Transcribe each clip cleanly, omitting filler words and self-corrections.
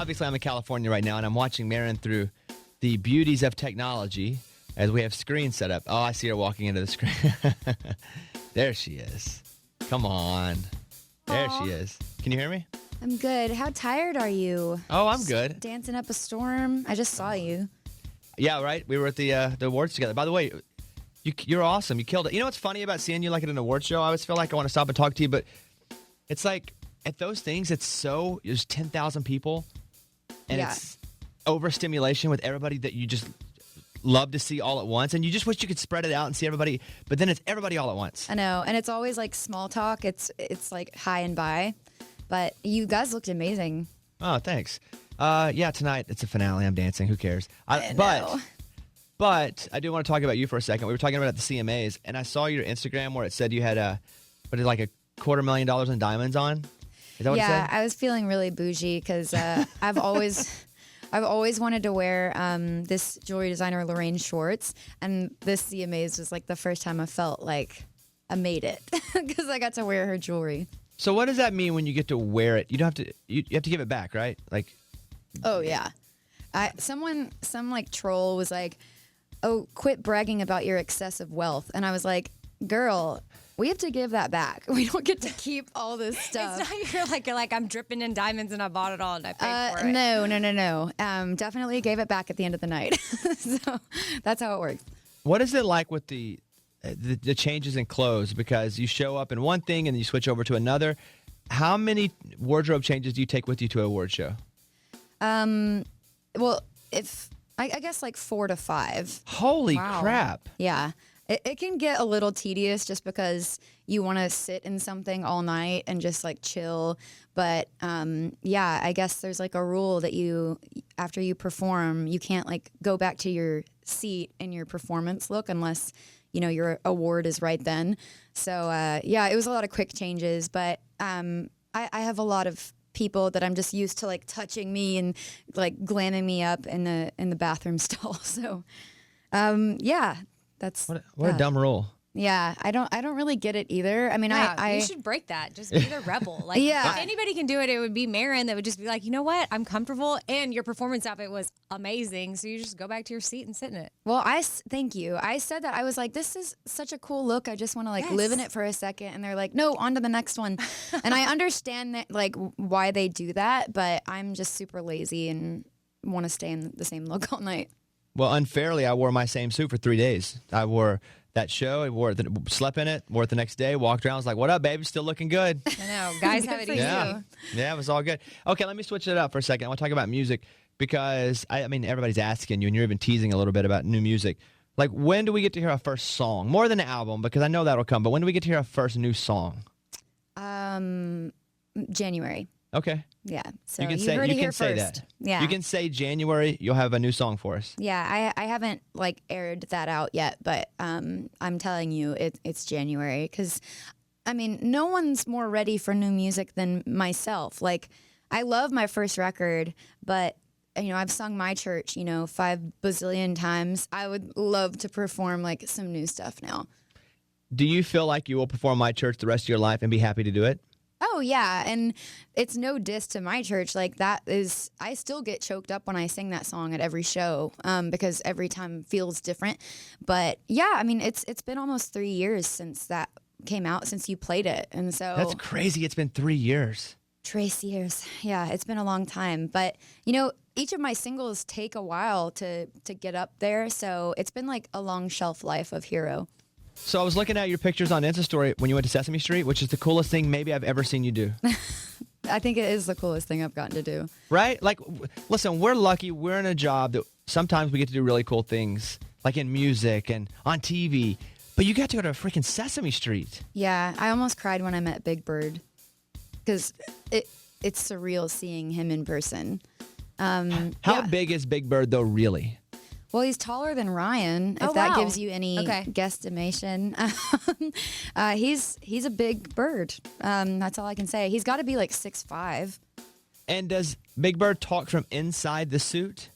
obviously I'm in California right now, and I'm watching Maren through the beauties of technology as we have screens set up. Oh, I see her walking into the screen. There she is. Come on. There she is. Can you hear me? I'm good. How tired are you? Oh, I'm good. Dancing up a storm. I just saw you. Yeah, right. We were at the awards together. By the way, you're awesome. You killed it. You know what's funny about seeing you like at an award show? I always feel like I want to stop and talk to you, but it's like at those things, there's 10,000 people, and it's overstimulation with everybody that you just love to see all at once, and you just wish you could spread it out and see everybody, but then it's everybody all at once. I know, and it's always like small talk. It's like hi and bye, but you guys looked amazing. Oh, thanks. Yeah, tonight it's a finale. I'm dancing. Who cares? I know. But I do want to talk about you for a second. We were talking about it at the CMAs, and I saw your Instagram where it said you had like $250,000 in diamonds on. Is that what it said? Yeah, I was feeling really bougie because I've always wanted to wear this jewelry designer Lorraine Schwartz, and this CMAs was like the first time I felt like I made it because I got to wear her jewelry. So what does that mean when you get to wear it? You don't have to. You have to give it back, right? Like. Oh yeah, some like troll was like, "Oh, quit bragging about your excessive wealth," and I was like, "Girl, we have to give that back. We don't get to keep all this stuff." It's not you're like I'm dripping in diamonds and I bought it all and I paid for it. No. Definitely gave it back at the end of the night. So that's how it works. What is it like with the changes in clothes? Because you show up in one thing and then you switch over to another. How many wardrobe changes do you take with you to a award show? Well, if I guess like 4 to 5. Holy crap. Yeah. It can get a little tedious just because you want to sit in something all night and just like chill. But yeah, I guess there's like a rule that after you perform, you can't like go back to your seat in your performance look unless, your award is right then. So yeah, it was a lot of quick changes, but I have a lot of people that I'm just used to like touching me and like glamming me up in the bathroom stall. So yeah. That's what a dumb rule. Yeah, I don't really get it either. I mean, you should break that. Just be the rebel. Like, if anybody can do it, it would be Maren. That would just be like, you know what? I'm comfortable, and your performance outfit was amazing. So you just go back to your seat and sit in it. Well, thank you. I said that. I was like, this is such a cool look. I just want to like live in it for a second. And they're like, no, on to the next one. And I understand that like why they do that, but I'm just super lazy and want to stay in the same look all night. Well, unfairly, I wore my same suit for 3 days. I wore that show, I wore it, slept in it, wore it the next day, walked around, was like, what up, baby? Still looking good. I know. Guys have it easy. Yeah, it was all good. Okay, let me switch it up for a second. I want to talk about music because, I mean, everybody's asking you, and you're even teasing a little bit about new music. Like, when do we get to hear our first song? More than an album, because I know that'll come, but when do we get to hear our first new song? January. Okay. Yeah, so you can heard it here say first. that. Yeah, you can say January. You'll have a new song for us. Yeah, I haven't like aired that out yet, but I'm telling you, it's January because, I mean, no one's more ready for new music than myself. Like, I love my first record, but I've sung My Church 5 bazillion times. I would love to perform like some new stuff now. Do you feel like you will perform My Church the rest of your life and be happy to do it? Oh, yeah, and it's no diss to My Church. Like, I still get choked up when I sing that song at every show because every time feels different. But, yeah, I mean, it's been almost 3 years since that came out, since you played it. And so that's crazy. It's been 3 years. 3 years. Yeah, it's been a long time. But, each of my singles take a while to get up there. So it's been like a long shelf life of Hero. So I was looking at your pictures on Insta Story when you went to Sesame Street, which is the coolest thing maybe I've ever seen you do. I think it is the coolest thing I've gotten to do. Right? Like, listen, we're lucky. We're in a job that sometimes we get to do really cool things, like in music and on TV. But you got to go to freaking Sesame Street. Yeah, I almost cried when I met Big Bird because it's surreal seeing him in person. How big is Big Bird, though, really? Well, he's taller than Ryan, if that gives you any guesstimation. He's a big bird. That's all I can say. He's got to be like 6'5". And does Big Bird talk from inside the suit?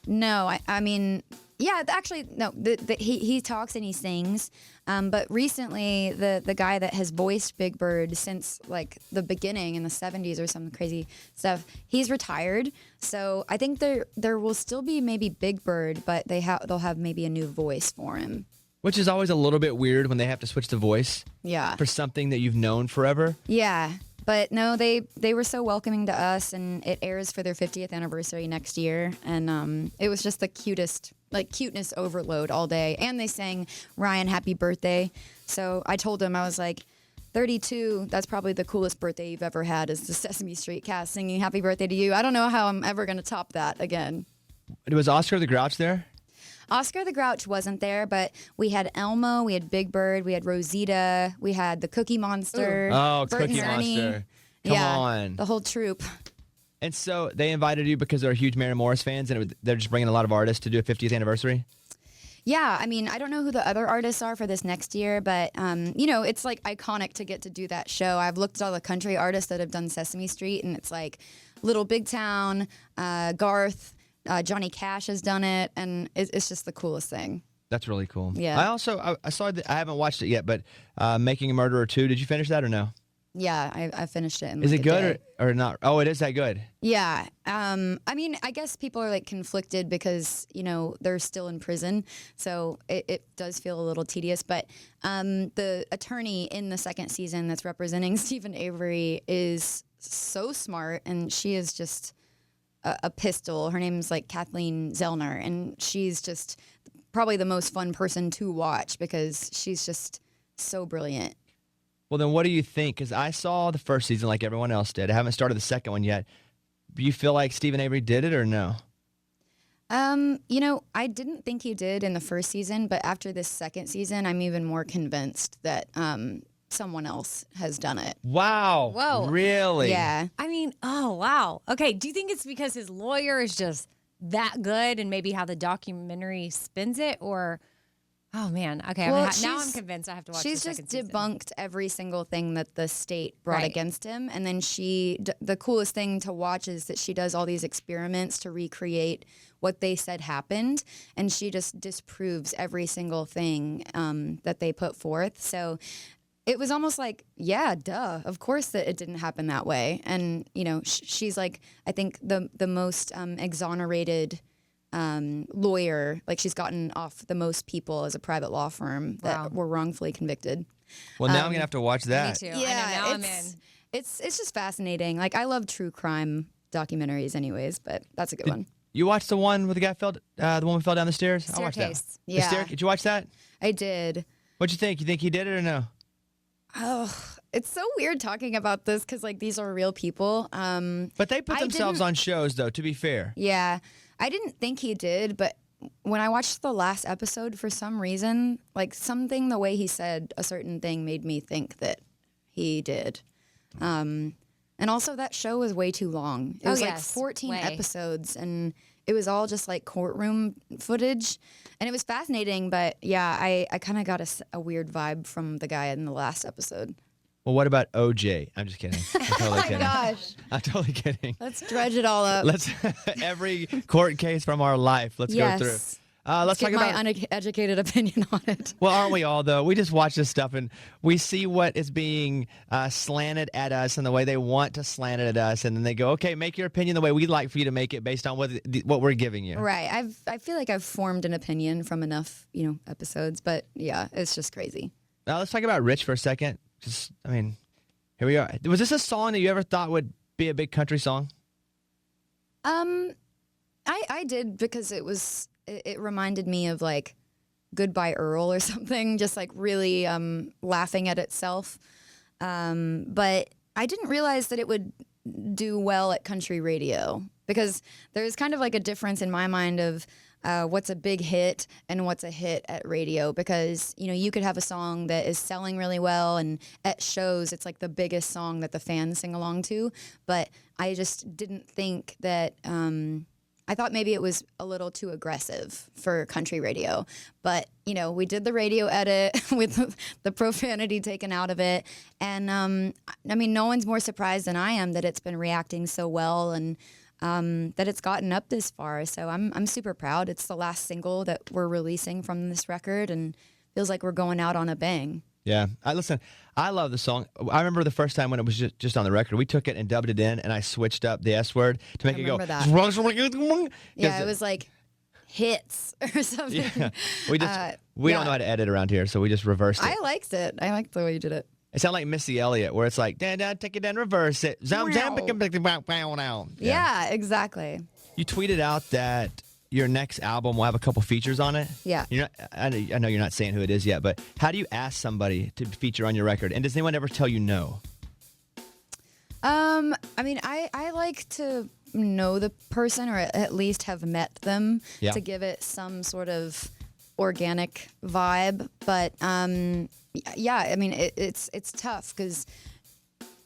No, I mean, Yeah, actually, no. He talks and he sings, but recently the guy that has voiced Big Bird since like the beginning in the '70s or some crazy stuff, he's retired. So I think there will still be maybe Big Bird, but they'll have maybe a new voice for him. Which is always a little bit weird when they have to switch the voice. Yeah. For something that you've known forever. Yeah. But no, they were so welcoming to us, and it airs for their 50th anniversary next year, and it was just the cutest, like cuteness overload all day. And they sang Ryan Happy Birthday, so I told him, I was like, 32, that's probably the coolest birthday you've ever had, is the Sesame Street cast singing Happy Birthday to you. I don't know how I'm ever going to top that again. Was Oscar the Grouch there? Oscar the Grouch wasn't there, but we had Elmo, we had Big Bird, we had Rosita, we had the Cookie Monster. Oh, Bert Cookie and Ernie. Monster. Come on. The whole troupe. And so they invited you because they're huge Maren Morris fans, and they're just bringing a lot of artists to do a 50th anniversary? Yeah, I mean, I don't know who the other artists are for this next year, but, it's like iconic to get to do that show. I've looked at all the country artists that have done Sesame Street, and it's like Little Big Town, Garth, Johnny Cash has done it, and it's just the coolest thing. That's really cool. Yeah. I saw that. I haven't watched it yet, but Making a Murderer 2, did you finish that or no? Yeah, I finished it. Is it good or not? Oh, it is that good? Yeah. I mean, I guess people are like conflicted because, they're still in prison. So it does feel a little tedious. But the attorney in the second season that's representing Stephen Avery is so smart, and she is just a pistol. Her name's like Kathleen Zellner, and she's just probably the most fun person to watch because she's just so brilliant. Well, then what do you think? Because I saw the first season like everyone else did. I haven't started the second one yet. Do you feel like Stephen Avery did it or no? I didn't think he did in the first season, but after this second season, I'm even more convinced that someone else has done it. Wow. Whoa. Really? Yeah. I mean, oh, wow. Okay, do you think it's because his lawyer is just that good and maybe how the documentary spins it? Or, oh, man. Okay, Well, now I'm convinced I have to watch She's the just second season. debunked every single thing that the state brought Right. against him. And then the coolest thing to watch is that she does all these experiments to recreate what they said happened. And she just disproves every single thing that they put forth. So it was almost like, yeah, duh, of course that it didn't happen that way. And, she's like, I think the most exonerated lawyer, like she's gotten off the most people as a private law firm that were wrongfully convicted. Well, now I'm going to have to watch that. Me too. Yeah, I know, now I'm in. It's just fascinating. Like, I love true crime documentaries anyways, but that's a good one. You watched the one where the guy the one who fell down the stairs? I watched that. Staircase. Yeah. Did you watch that? I did. What'd you think? You think he did it or no? Oh, it's so weird talking about this because, like, these are real people. But they put themselves on shows, though, to be fair. Yeah. I didn't think he did, but when I watched the last episode, for some reason, like, something, the way he said a certain thing made me think that he did. And also, that show was way too long. It was like 14 episodes, and it was all just like courtroom footage. And it was fascinating, but yeah, I kind of got a weird vibe from the guy in the last episode. Well, what about OJ? I'm just kidding. I'm totally kidding. Gosh. I'm totally kidding. Let's dredge it all up. Let's every court case from our life. Let's go through. Let's get talk my about uneducated opinion on it. Well, aren't we all though? We just watch this stuff and we see what is being slanted at us and the way they want to slant it at us, and then they go, "Okay, make your opinion the way we'd like for you to make it based on what we're giving you." Right. I feel like I've formed an opinion from enough, episodes, but yeah, it's just crazy. Now let's talk about Rich for a second. Here we are. Was this a song that you ever thought would be a big country song? I did because it reminded me of like Goodbye Earl or something, just like really laughing at itself. But I didn't realize that it would do well at country radio because there's kind of like a difference in my mind of what's a big hit and what's a hit at radio, because you could have a song that is selling really well and at shows it's like the biggest song that the fans sing along to, but I just didn't think that I thought maybe it was a little too aggressive for country radio, but we did the radio edit with the profanity taken out of it, and no one's more surprised than I am that it's been reacting so well, and that it's gotten up this far. So I'm super proud. It's the last single that we're releasing from this record, and feels like we're going out on a bang. Yeah. I love the song. I remember the first time when it was just on the record, we took it and dubbed it in, and I switched up the S word to make it go. That. Yeah, it was like hits or something. Yeah. We don't know how to edit around here, so we just reversed it. I liked it. I liked the way you did it. It sounded like Missy Elliott, where it's like, dad, take it down, reverse it. Yeah, exactly. You tweeted out that your next album will have a couple features on it. Yeah. I know you're not saying who it is yet, but how do you ask somebody to feature on your record? And does anyone ever tell you no? I mean, I like to know the person, or at least have met them, to give it some sort of organic vibe. But yeah, I mean, it's tough because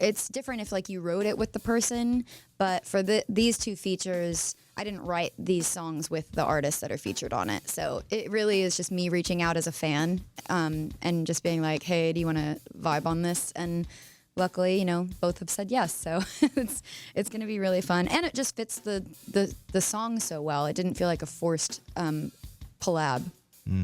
it's different if like you wrote it with the person, but for these two features, I didn't write these songs with the artists that are featured on it. So it really is just me reaching out as a fan, and just being like, hey, do you want to vibe on this? And luckily, both have said yes. So it's going to be really fun. And it just fits the song so well. It didn't feel like a forced collab.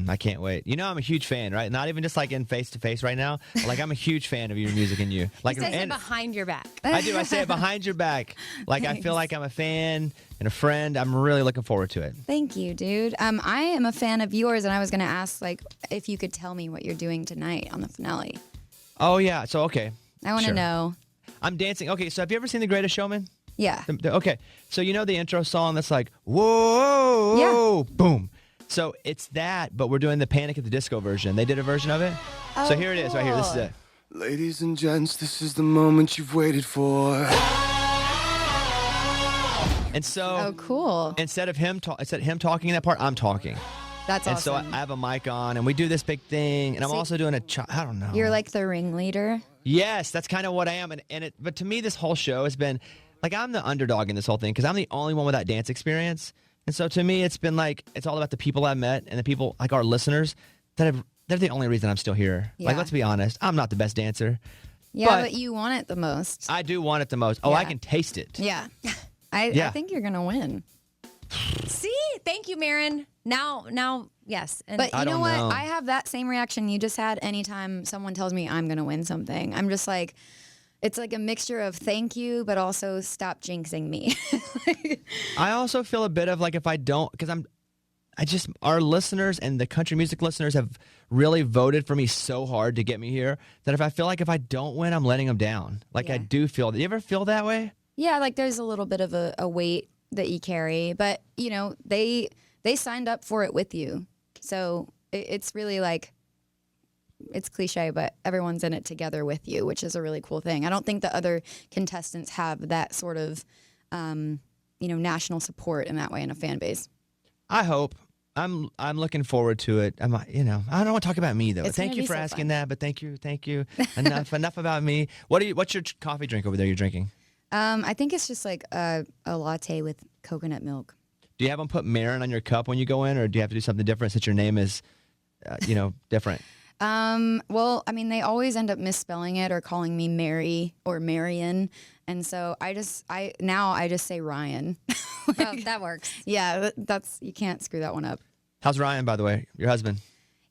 I can't wait. I'm a huge fan, right? Not even just like in face-to-face right now. Like, I'm a huge fan of your music and you. Like, He says it behind your back. I do. I say it behind your back. Like, I feel like I'm a fan and a friend. I'm really looking forward to it. Thank you, dude. I am a fan of yours, and I was going to ask, like, if you could tell me what you're doing tonight on the finale. Oh, yeah. So, okay. I want to know. I'm dancing. Okay, so have you ever seen The Greatest Showman? Yeah. Okay. So, the intro song that's like, whoa, boom. So it's that, but we're doing the Panic at the Disco version. They did a version of it. Oh, so here it is, right here. This is it. Ladies and gents, this is the moment you've waited for. And so, oh, cool. Instead of him talking in that part, I'm talking. That's and awesome. And so I have a mic on, and we do this big thing, and I'm also doing I don't know. You're like the ringleader. Yes, that's kind of what I am, but to me, this whole show has been like I'm the underdog in this whole thing because I'm the only one with that dance experience. And so to me, it's been like, it's all about the people I met and the people, like our listeners, they're the only reason I'm still here. Yeah. Like, let's be honest, I'm not the best dancer. Yeah, but you want it the most. I do want it the most. Oh, Yeah. I can taste it. Yeah. I think you're going to win. See? Thank you, Maren. Now, yes. And But you know what? know. I have that same reaction you just had anytime someone tells me I'm going to win something. I'm just like, it's like a mixture of thank you, but also stop jinxing me. I also feel a bit of like if I don't, because our listeners and the country music listeners have really voted for me so hard to get me here that if I don't win, I'm letting them down. Like I do feel that. You ever feel that way? Yeah, like there's a little bit of a weight that you carry, but they signed up for it with you. So it's really like, it's cliche, but everyone's in it together with you, which is a really cool thing. I don't think the other contestants have that sort of, national support in that way in a fan base. I hope. I'm looking forward to it. I don't want to talk about me though. It's Thank gonna you be for so asking fun. that, but thank you. Enough about me. What's your coffee drink over there you're drinking? I think it's just like a latte with coconut milk. Do you have them put Maren on your cup when you go in, or do you have to do something different since your name is, different? Well, I mean, they always end up misspelling it or calling me Mary or Marion. And so I just say Ryan. oh, that works. Yeah, you can't screw that one up. How's Ryan, by the way, your husband?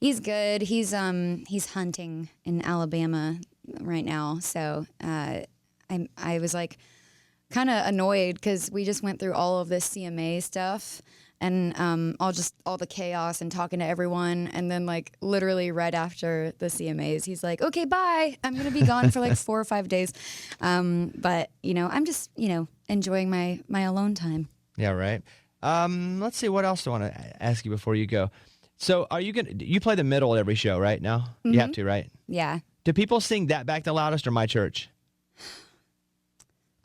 He's good. He's hunting in Alabama right now. So, I was like kind of annoyed because we just went through all of this CMA stuff. And all the chaos and talking to everyone. And then like literally right after the CMAs, he's like, okay, bye. I'm going to be gone for like 4 or 5 days. But, I'm just, enjoying my alone time. Yeah, right. Let's see. What else do I want to ask you before you go? So you play the middle at every show, right? Now? You have to, right? Yeah. Do people sing That Back the loudest or My Church?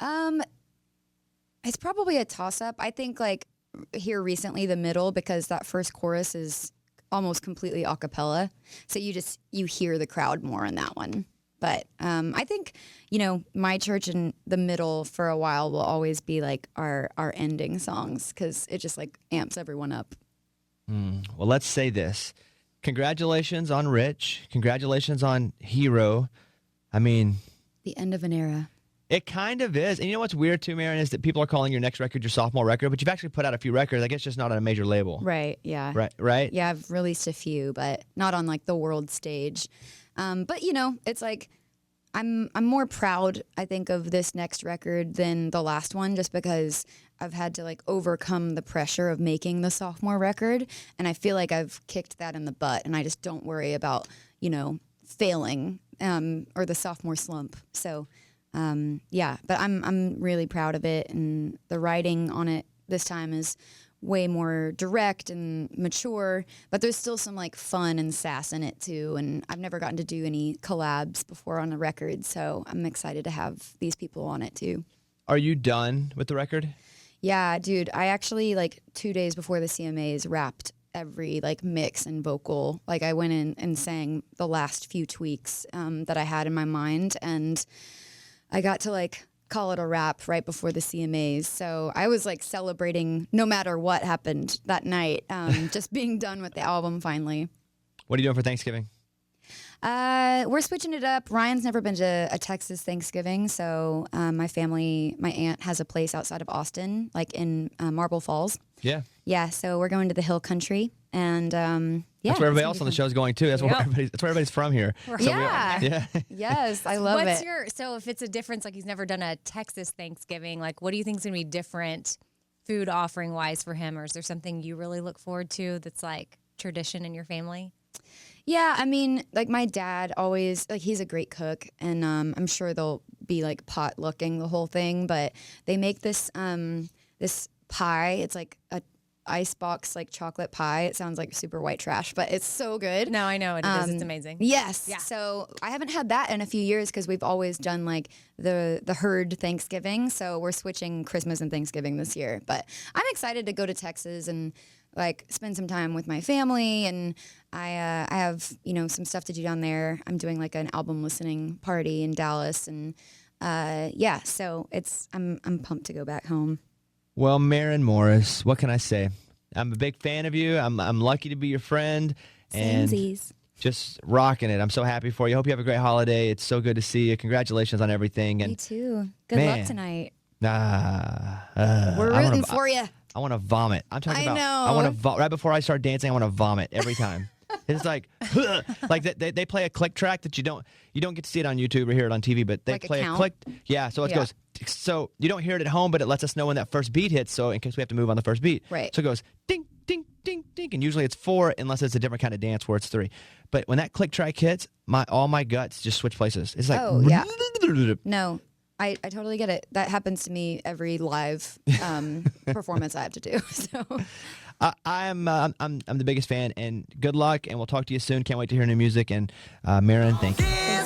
It's probably a toss up. I think like, here recently the middle because that first chorus is almost completely a cappella, so you hear the crowd more in that one. But I think My Church and the middle for a while will always be like our ending songs because it just like amps everyone up. Well, let's say this: congratulations on Rich, congratulations on Hero. I mean, The end of an era. It kind of is. And you know what's weird too, Maren, is that people are calling your next record your sophomore record, but you've actually put out a few records. I guess just not on a major label. Right. Yeah. Right? Yeah, I've released a few, but not on like the world stage. But you know, it's like I'm more proud, I think, of this next record than the last one, just because I've had to like overcome the pressure of making the sophomore record, and I feel like I've kicked that in the butt, and I just don't worry about, you know, failing or the sophomore slump. So yeah, but I'm really proud of it, and the writing on it this time is way more direct and mature, but there's still some like fun and sass in it too. And I've never gotten to do any collabs before on a record, so I'm excited to have these people on it too. Are you done with the record? Yeah, dude, I actually like 2 days before the CMAs wrapped every like mix and vocal. Like I went in and sang the last few tweaks that I had in my mind, and I got to like call it a wrap right before the CMAs. So I was like celebrating no matter what happened that night, just being done with the album finally. What are you doing for Thanksgiving? We're switching it up. Ryan's never been to a Texas Thanksgiving, so my family, my aunt has a place outside of Austin, like in Marble Falls. Yeah. Yeah, so we're going to the Hill Country, and yeah. That's where everybody else on the show is going too. That's where everybody's from here. So yeah. Yes, I love it. So if it's a difference, like he's never done a Texas Thanksgiving, like what do you think is going to be different food offering wise for him? Or is there something you really look forward to that's like tradition in your family? Yeah, I mean, like my dad always, like he's a great cook, and I'm sure they'll be like potlucking the whole thing, but they make this this pie. It's like a icebox like chocolate pie. It sounds like super white trash, but it's so good. No, I know what it is. It's amazing. Yes. Yeah. So I haven't had that in a few years because we've always done like the herd Thanksgiving. So we're switching Christmas and Thanksgiving this year. But I'm excited to go to Texas and like spend some time with my family, and I have, you know, some stuff to do down there. I'm doing like an album listening party in Dallas, and yeah, so I'm pumped to go back home. Well, Maren Morris, what can I say? I'm a big fan of you. I'm lucky to be your friend, and Samesies. just rocking it. I'm so happy for you. Hope you have a great holiday. It's so good to see you. Congratulations on everything. And You too. Good Man. luck tonight. We're We're rooting for you. I want to vomit. I'm talking about. know. I want to right before I start dancing. I want to vomit every time. It's like they play a click track that you don't get to see it on YouTube or hear it on TV, but they Like a play a count? click. Yeah, so it Yeah. goes. So you don't hear it at home, but it lets us know when that first beat hits. So in case we have to move on the first beat, Right. So it goes ding ding ding ding, and usually it's 4 unless it's a different kind of dance where it's 3. But when that click track hits, all my guts just switch places. It's like Oh, yeah. No, I totally get it. That happens to me every live performance I have to do. So I'm the biggest fan, and good luck, and we'll talk to you soon. Can't wait to hear new music. And Maren, thank you.